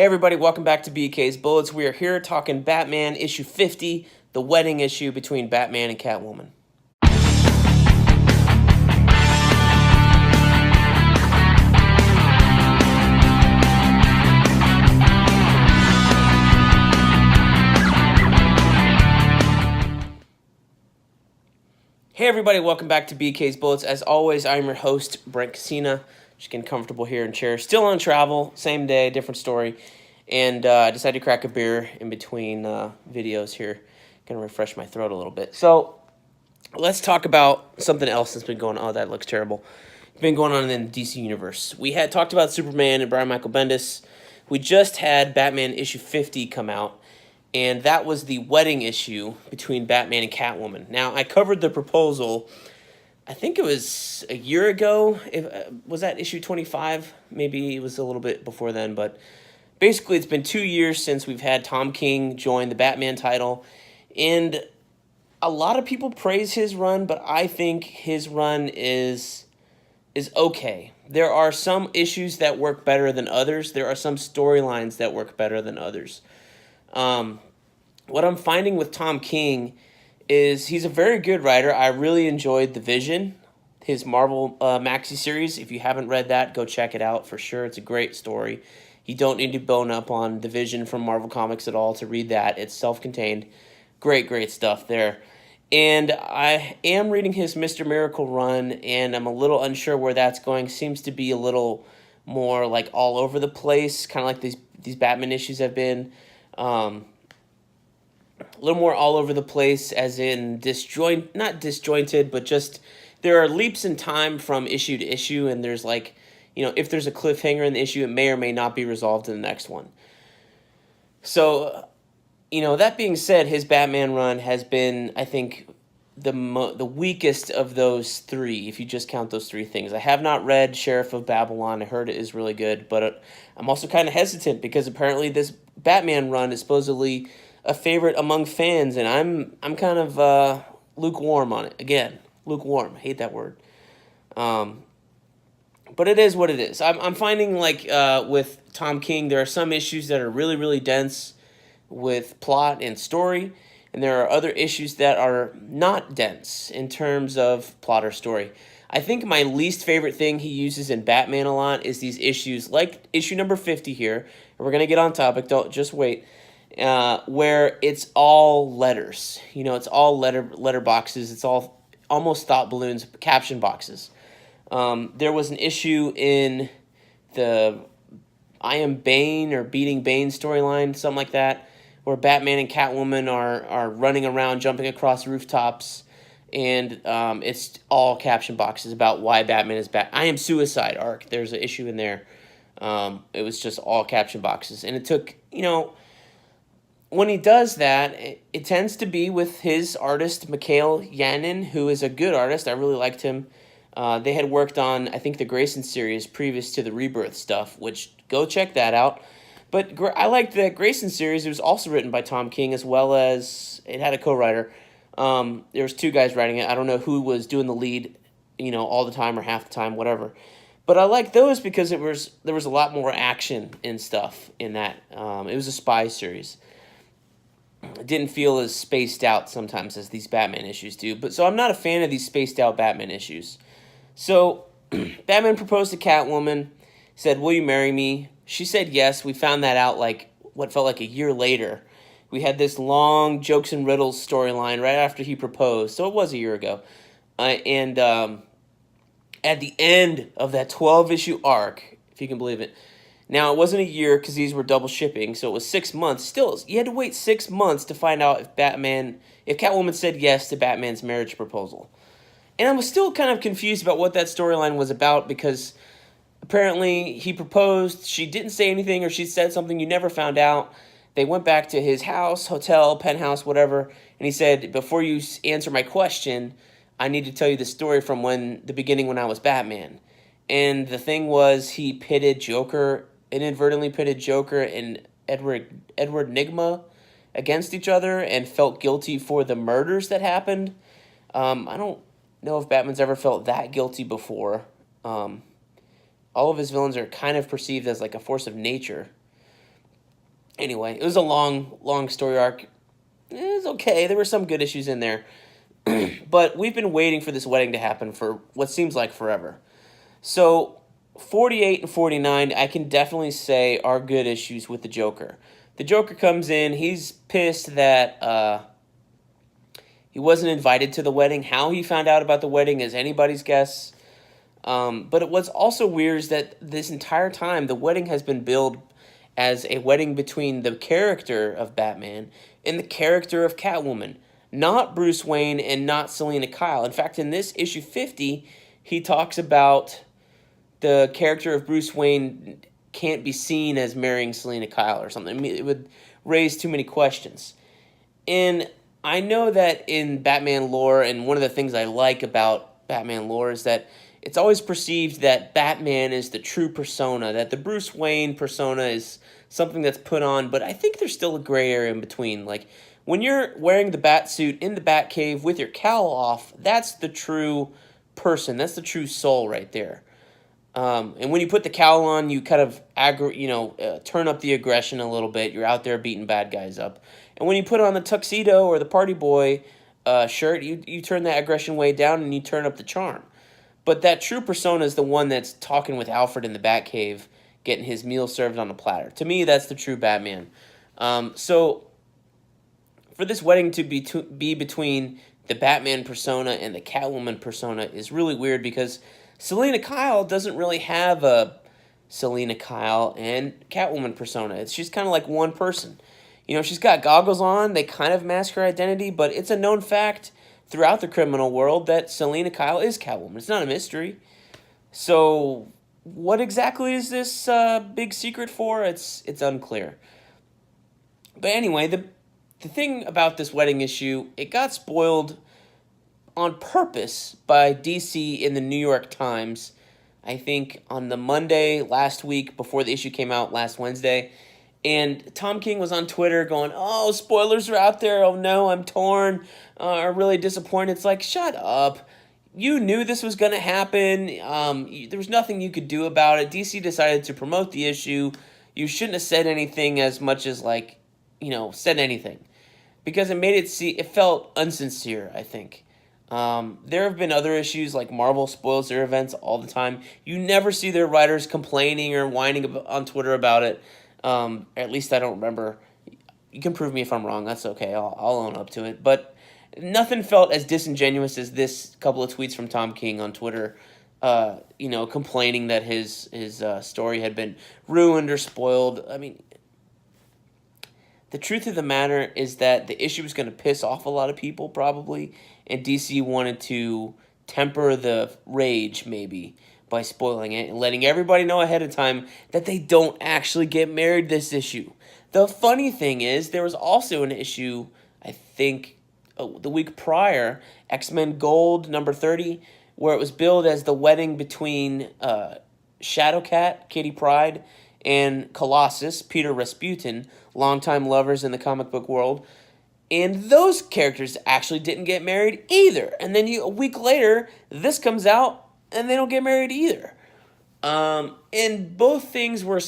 Hey everybody, welcome back to BK's Bullets. We are here talking Batman issue 50, the wedding issue between Batman and Catwoman. Hey everybody, welcome back to BK's Bullets. As always, I'm your host, Brent. Just getting comfortable here in chair. Still on travel, same day, different story. And I decided to crack a beer in between videos here. Gonna refresh my throat a little bit. So let's talk about something else that's been going on. Oh, that looks terrible. It's been going on in the DC universe. We had talked about Superman and Brian Michael Bendis. We just had Batman issue 50 come out. And that was the wedding issue between Batman and Catwoman. Now, I covered the proposal, I think it was a year ago. Was that issue 25? Maybe it was a little bit before then. But basically, it's been 2 years since we've had Tom King join the Batman title. And a lot of people praise his run, but I think his run is okay. There are some issues that work better than others. There are some storylines that work better than others. What I'm finding with Tom King is he's a very good writer. I really enjoyed The Vision, his Marvel maxi series. If you haven't read that, go check it out for sure. It's a great story. You don't need to bone up on The Vision from Marvel Comics at all to read that. It's self-contained. Great stuff there. And I am reading his Mr. Miracle run, and I'm a little unsure where that's going. Seems to be a little more like all over the place, kind of like these Batman issues have been. A little more all over the place, as in not disjointed, but just there are leaps in time from issue to issue, and there's like, if there's a cliffhanger in the issue, it may or may not be resolved in the next one. So, that being said, his Batman run has been, I think, the weakest of those three, if you just count those three things. I have not read Sheriff of Babylon. I heard it is really good, but I'm also kind of hesitant because apparently this Batman run is supposedly a favorite among fans, and I'm kind of lukewarm on it. Again, lukewarm. I hate that word. But it is what it is. I'm finding like with Tom King, there are some issues that are really dense with plot and story, and there are other issues that are not dense in terms of plot or story. I think my least favorite thing he uses in Batman a lot is these issues, like issue number 50 here, and we're going to get on topic, don't just wait, where it's all letters. It's all letter boxes. It's all almost thought balloons, caption boxes. There was an issue in the I Am Bane or Beating Bane storyline, something like that, where Batman and Catwoman are running around, jumping across rooftops, and it's all caption boxes about why Batman is back. I Am Suicide arc. There's an issue in there. It was just all caption boxes, and it took, when he does that, it tends to be with his artist, Mikhail Yanin, who is a good artist. I really liked him. They had worked on, I think, the Grayson series previous to the Rebirth stuff, which, go check that out. But I liked the Grayson series. It was also written by Tom King, as well as it had a co-writer. There was two guys writing it. I don't know who was doing the lead, all the time or half the time, whatever. But I like those because there was a lot more action and stuff in that. It was a spy series. It didn't feel as spaced out sometimes as these Batman issues do. But so I'm not a fan of these spaced out Batman issues. So Batman proposed to Catwoman, said, "Will you marry me?" She said yes. We found that out like what felt like a year later. We had this long jokes and riddles storyline right after he proposed. So it was a year ago. And at the end of that 12-issue arc, if you can believe it. Now, it wasn't a year because these were double shipping, so it was 6 months. Still, you had to wait 6 months to find out if Catwoman said yes to Batman's marriage proposal. And I was still kind of confused about what that storyline was about because apparently he proposed, she didn't say anything, or she said something, you never found out. They went back to his house, hotel, penthouse, whatever, and he said, "Before you answer my question, I need to tell you the story from the beginning when I was Batman." And the thing was, he inadvertently pitted Joker and Edward Nygma against each other and felt guilty for the murders that happened. I don't know if Batman's ever felt that guilty before. All of his villains are kind of perceived as like a force of nature. Anyway, it was a long story arc. It was okay. There were some good issues in there. But we've been waiting for this wedding to happen for what seems like forever. So 48 and 49, I can definitely say are good issues with the Joker. The Joker comes in, he's pissed that he wasn't invited to the wedding. How he found out about the wedding is anybody's guess. But what's also weird is that this entire time, the wedding has been billed as a wedding between the character of Batman and the character of Catwoman, not Bruce Wayne and not Selina Kyle. In fact, in this issue 50, he talks about the character of Bruce Wayne can't be seen as marrying Selina Kyle or something. I mean, it would raise too many questions. And I know that in Batman lore, and one of the things I like about Batman lore is that it's always perceived that Batman is the true persona, that the Bruce Wayne persona is something that's put on, but I think there's still a gray area in between. Like, when you're wearing the bat suit in the Batcave with your cowl off, that's the true person. That's the true soul right there. And when you put the cowl on, you kind of turn up the aggression a little bit. You're out there beating bad guys up. And when you put on the tuxedo or the party boy shirt, you turn that aggression way down and you turn up the charm. But that true persona is the one that's talking with Alfred in the Batcave, getting his meal served on a platter. To me, that's the true Batman. So for this wedding to be between the Batman persona and the Catwoman persona is really weird because Selina Kyle doesn't really have a Selina Kyle and Catwoman persona. She's kind of like one person. You know, she's got goggles on. They kind of mask her identity, but it's a known fact throughout the criminal world that Selina Kyle is Catwoman. It's not a mystery. So what exactly is this big secret for? It's unclear. But anyway, the thing about this wedding issue, it got spoiled on purpose by DC in the New York Times, I think on the Monday last week before the issue came out last Wednesday. And Tom King was on Twitter going, "Oh, spoilers are out there. Oh no, I'm torn. I'm really disappointed." It's like, shut up. You knew this was going to happen. There was nothing you could do about it. DC decided to promote the issue. You shouldn't have said anything as much as said anything. Because it felt unsincere, I think. There have been other issues like Marvel spoils their events all the time. You never see their writers complaining or whining on Twitter about it. At least I don't remember. You can prove me if I'm wrong. That's okay. I'll own up to it. But nothing felt as disingenuous as this couple of tweets from Tom King on Twitter. Complaining that his story had been ruined or spoiled. I mean, the truth of the matter is that the issue was going to piss off a lot of people probably, and DC wanted to temper the rage maybe by spoiling it and letting everybody know ahead of time that they don't actually get married this issue. The funny thing is, there was also an issue, I think, the week prior, X-Men Gold number 30, where it was billed as the wedding between Shadowcat, Kitty Pryde, and Colossus, Peter Rasputin, longtime lovers in the comic book world. And those characters actually didn't get married either. And then a week later, this comes out, and they don't get married either. And both things were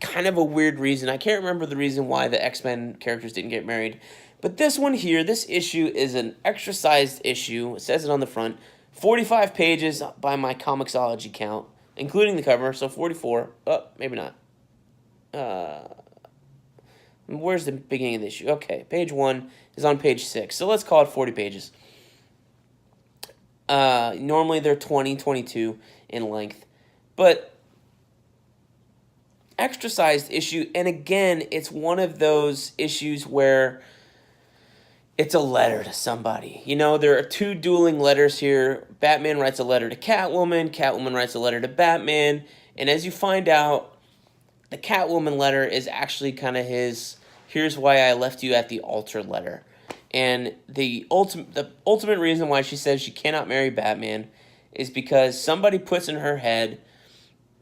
kind of a weird reason. I can't remember the reason why the X-Men characters didn't get married. But this one here, this issue is an extra-sized issue. It says it on the front. 45 pages by my Comixology count, including the cover, so 44. Oh, maybe not. Where's the beginning of the issue? Okay, page 1 is on page 6. So let's call it 40 pages. Normally they're 20, 22 in length. But extra-sized issue, and again, it's one of those issues where it's a letter to somebody. You know, there are two dueling letters here. Batman writes a letter to Catwoman. Catwoman writes a letter to Batman. And as you find out, the Catwoman letter is actually kind of his, "Here's why I left you at the altar" letter. And the ultimate reason why she says she cannot marry Batman is because somebody puts in her head,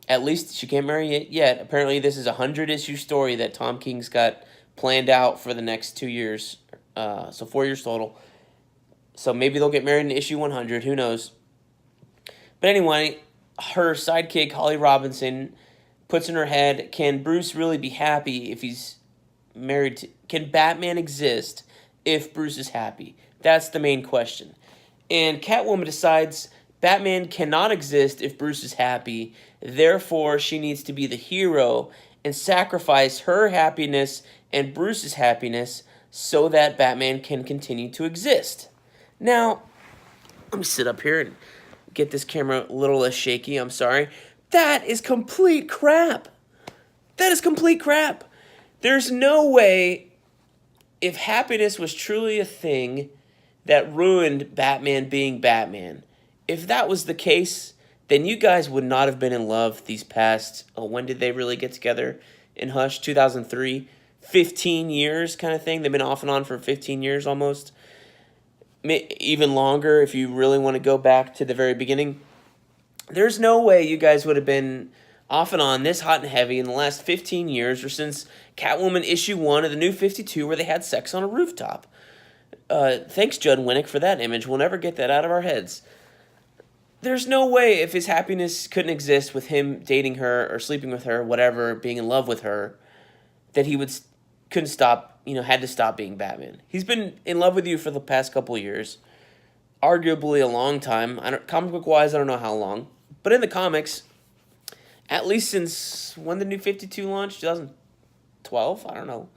at least she can't marry it yet. Apparently this is a 100-issue story that Tom King's got planned out for the next 2 years. So 4 years total. So maybe they'll get married in issue 100. Who knows? But anyway, her sidekick, Holly Robinson, puts in her head, can Bruce really be happy if he's married to, can Batman exist if Bruce is happy? That's the main question. And Catwoman decides Batman cannot exist if Bruce is happy. Therefore, she needs to be the hero and sacrifice her happiness and Bruce's happiness so that Batman can continue to exist. Now, let me sit up here and get this camera a little less shaky. I'm sorry. That is complete crap. That is complete crap. There's no way, if happiness was truly a thing that ruined Batman being Batman, if that was the case, then you guys would not have been in love these past, when did they really get together in Hush? 2003? 15 years kind of thing. They've been off and on for 15 years almost. Even longer if you really want to go back to the very beginning. There's no way you guys would have been off and on this hot and heavy in the last 15 years or since Catwoman issue 1 of the New 52 where they had sex on a rooftop. Thanks, Judd Winnick, for that image. We'll never get that out of our heads. There's no way if his happiness couldn't exist with him dating her or sleeping with her, whatever, being in love with her, that he couldn't stop, had to stop being Batman. He's been in love with you for the past couple of years, arguably a long time. Comic book wise, I don't know how long, but in the comics, at least since when the New 52 launched, 2012, I don't know,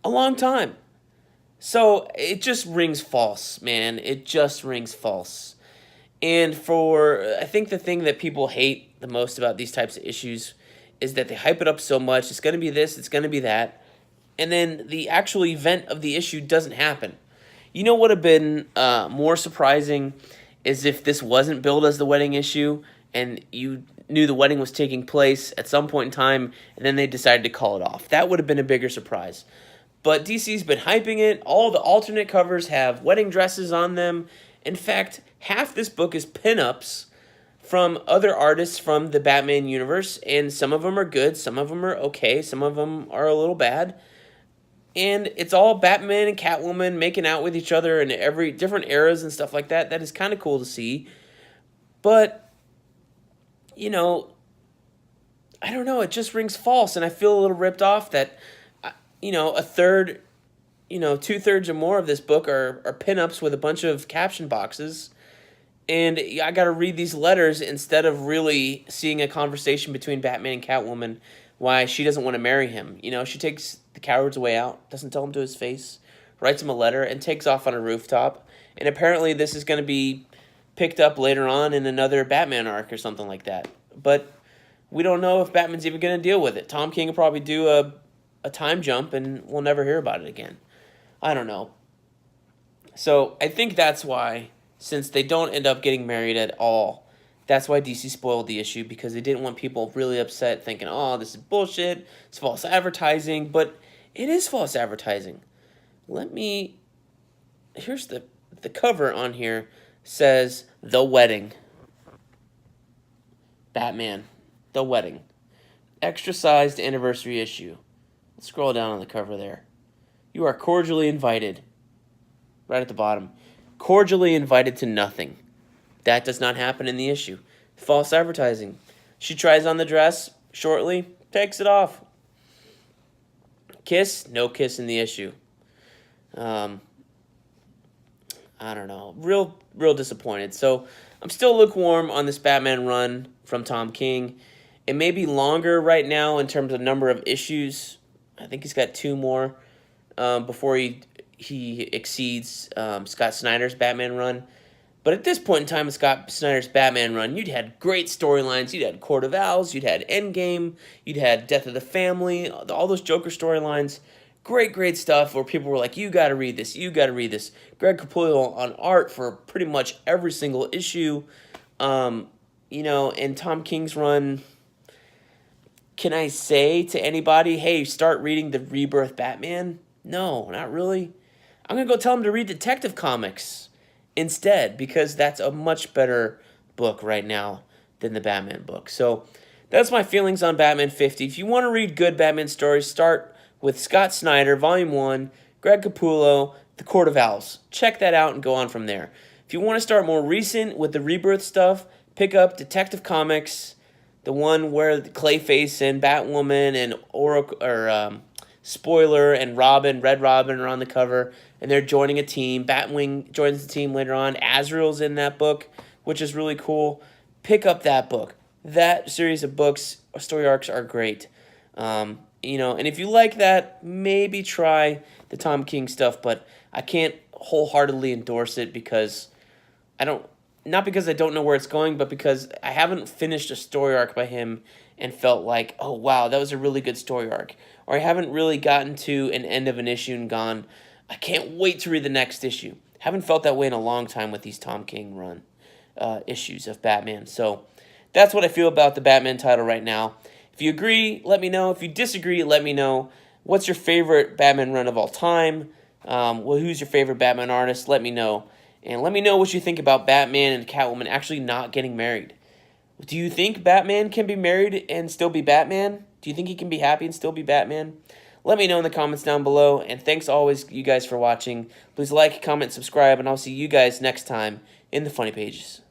a long time. So it just rings false, man. It just rings false. And I think the thing that people hate the most about these types of issues is that they hype it up so much. It's going to be this, it's going to be that. And then the actual event of the issue doesn't happen. You know what would have been more surprising is if this wasn't billed as the wedding issue and you knew the wedding was taking place at some point in time and then they decided to call it off. That would have been a bigger surprise. But DC's been hyping it. All the alternate covers have wedding dresses on them. In fact, half this book is pinups from other artists from the Batman universe, and some of them are good, some of them are okay, some of them are a little bad. And it's all Batman and Catwoman making out with each other in every different eras and stuff like that. That is kind of cool to see. But, I don't know, it just rings false, and I feel a little ripped off that, a third, 2/3 or more of this book are pinups with a bunch of caption boxes. And I got to read these letters instead of really seeing a conversation between Batman and Catwoman why she doesn't want to marry him. She takes the coward's way out, doesn't tell him to his face, writes him a letter, and takes off on a rooftop. And apparently this is going to be picked up later on in another Batman arc or something like that. But we don't know if Batman's even going to deal with it. Tom King will probably do a time jump and we'll never hear about it again. I don't know. So I think that's why, since they don't end up getting married at all, that's why DC spoiled the issue, because they didn't want people really upset thinking, oh, this is bullshit, it's false advertising. But it is false advertising. Here's the cover on here says, The Wedding. Batman, The Wedding. Extra-sized anniversary issue. Let's scroll down on the cover there. You are cordially invited. Right at the bottom. Cordially invited to nothing. That does not happen in the issue. False advertising. She tries on the dress shortly, takes it off. Kiss? No kiss in the issue. I don't know. Real disappointed. So I'm still lukewarm on this Batman run from Tom King. It may be longer right now in terms of number of issues. I think he's got 2 more before he exceeds Scott Snyder's Batman run. But at this point in time in Scott Snyder's Batman run, you'd had great storylines. You'd had Court of Owls, you'd had Endgame, you'd had Death of the Family, all those Joker storylines. Great stuff where people were like, you got to read this, you got to read this. Greg Capullo on art for pretty much every single issue. And Tom King's run, can I say to anybody, hey, start reading the Rebirth Batman? No, not really. I'm going to go tell him to read Detective Comics instead, because that's a much better book right now than the Batman book. So that's my feelings on Batman 50. If you want to read good Batman stories, start with Scott Snyder, Volume 1, Greg Capullo, The Court of Owls. Check that out and go on from there. If you want to start more recent with the Rebirth stuff, pick up Detective Comics, the one where Clayface and Batwoman and spoiler, and Red Robin are on the cover, and they're joining a team. Batwing joins the team later on. Azrael's in that book, which is really cool. Pick up that book. That series of books, story arcs are great. And if you like that, maybe try the Tom King stuff, but I can't wholeheartedly endorse it because not because I don't know where it's going, but because I haven't finished a story arc by him and felt like, oh wow, that was a really good story arc. Or I haven't really gotten to an end of an issue and gone, I can't wait to read the next issue. Haven't felt that way in a long time with these Tom King run issues of Batman. So that's what I feel about the Batman title right now. If you agree, let me know. If you disagree, let me know. What's your favorite Batman run of all time? Who's your favorite Batman artist? Let me know. And let me know what you think about Batman and Catwoman actually not getting married. Do you think Batman can be married and still be Batman? Do you think he can be happy and still be Batman? Let me know in the comments down below. And thanks always, you guys, for watching. Please like, comment, subscribe, and I'll see you guys next time in the Funny Pages.